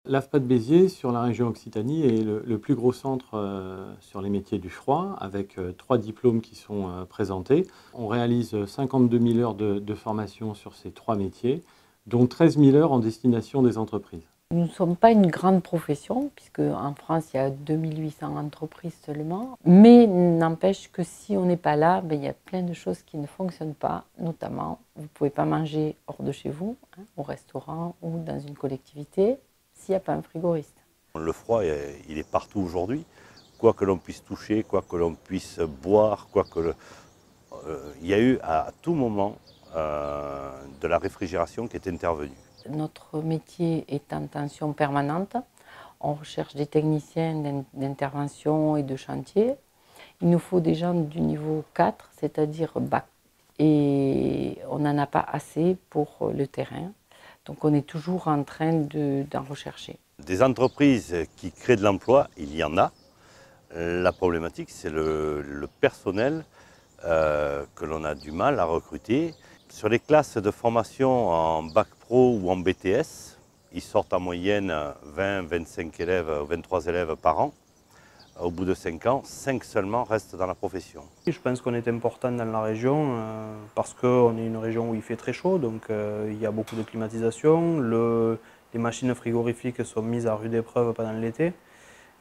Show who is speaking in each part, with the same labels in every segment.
Speaker 1: L'AFPA de Béziers, sur la région Occitanie, est le plus gros centre sur les métiers du froid, avec 3 diplômes qui sont présentés. On réalise 52 000 heures de formation sur ces 3 métiers, dont 13 000 heures en destination des entreprises.
Speaker 2: Nous ne sommes pas une grande profession, puisque en France, il y a 2800 entreprises seulement. Mais n'empêche que si on n'est pas là, il y a plein de choses qui ne fonctionnent pas. Notamment, vous ne pouvez pas manger hors de chez vous, au restaurant ou dans une collectivité, s'il n'y a pas un frigoriste.
Speaker 3: Le froid, il est partout aujourd'hui. Quoi que l'on puisse toucher, quoi que l'on puisse boire, il y a eu à tout moment de la réfrigération qui est intervenue.
Speaker 2: Notre métier est en tension permanente. On recherche des techniciens d'intervention et de chantier. Il nous faut des gens du niveau 4, c'est-à-dire bac. Et on n'en a pas assez pour le terrain. Donc on est toujours en train d'en rechercher.
Speaker 3: Des entreprises qui créent de l'emploi, il y en a. La problématique, c'est le personnel que l'on a du mal à recruter. Sur les classes de formation en bac pro ou en BTS, ils sortent en moyenne 20-25 élèves, 23 élèves par an. Au bout de 5 ans, 5 seulement restent dans la profession.
Speaker 4: Je pense qu'on est important dans la région parce qu'on est une région où il fait très chaud, donc il y a beaucoup de climatisation. Les machines frigorifiques sont mises à rude épreuve pendant l'été.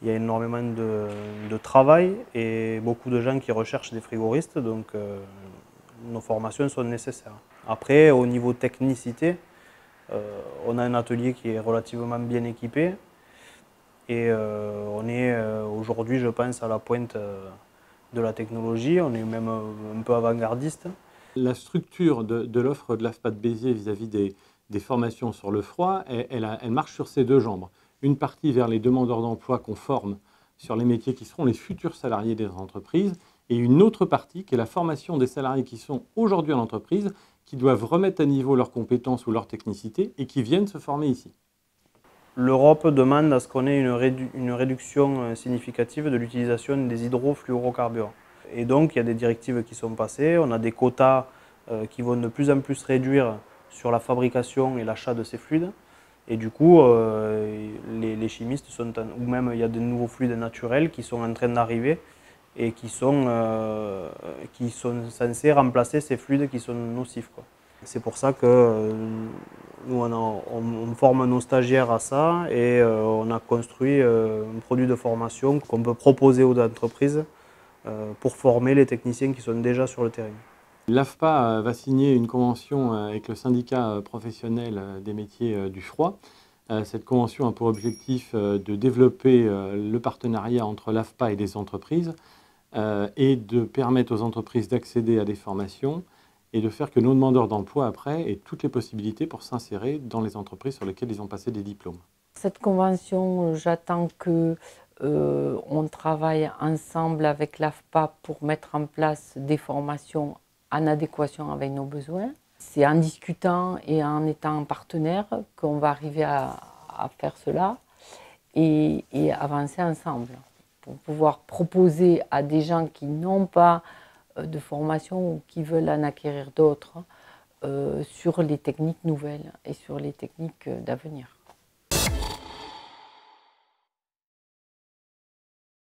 Speaker 4: Il y a énormément de travail et beaucoup de gens qui recherchent des frigoristes, donc nos formations sont nécessaires. Après, au niveau technicité, on a un atelier qui est relativement bien équipé et on est aujourd'hui, je pense, à la pointe de la technologie. On est même un peu avant-gardiste.
Speaker 1: La structure de l'offre de l'AFPA de Béziers vis-à-vis des formations sur le froid, elle marche sur ces 2 jambes. Une partie vers les demandeurs d'emploi qu'on forme sur les métiers qui seront les futurs salariés des entreprises, et une autre partie qui est la formation des salariés qui sont aujourd'hui en entreprise, qui doivent remettre à niveau leurs compétences ou leur technicité et qui viennent se former ici.
Speaker 4: L'Europe demande à ce qu'on ait une réduction significative de l'utilisation des hydrofluorocarburants. Et donc il y a des directives qui sont passées, on a des quotas qui vont de plus en plus réduire sur la fabrication et l'achat de ces fluides. Et du coup, les chimistes ou même il y a de nouveaux fluides naturels qui sont en train d'arriver et qui sont censés remplacer ces fluides qui sont nocifs, quoi. C'est pour ça que nous, on forme nos stagiaires à ça et on a construit un produit de formation qu'on peut proposer aux entreprises pour former les techniciens qui sont déjà sur le terrain.
Speaker 1: L'AFPA va signer une convention avec le syndicat professionnel des métiers du froid. Cette convention a pour objectif de développer le partenariat entre l'AFPA et les entreprises et de permettre aux entreprises d'accéder à des formations et de faire que nos demandeurs d'emploi, après, aient toutes les possibilités pour s'insérer dans les entreprises sur lesquelles ils ont passé des diplômes.
Speaker 2: Cette convention, j'attends qu'on travaille ensemble avec l'AFPA pour mettre en place des formations en adéquation avec nos besoins. C'est en discutant et en étant partenaire qu'on va arriver à faire cela et avancer ensemble pour pouvoir proposer à des gens qui n'ont pas de formation ou qui veulent en acquérir d'autres sur les techniques nouvelles et sur les techniques d'avenir.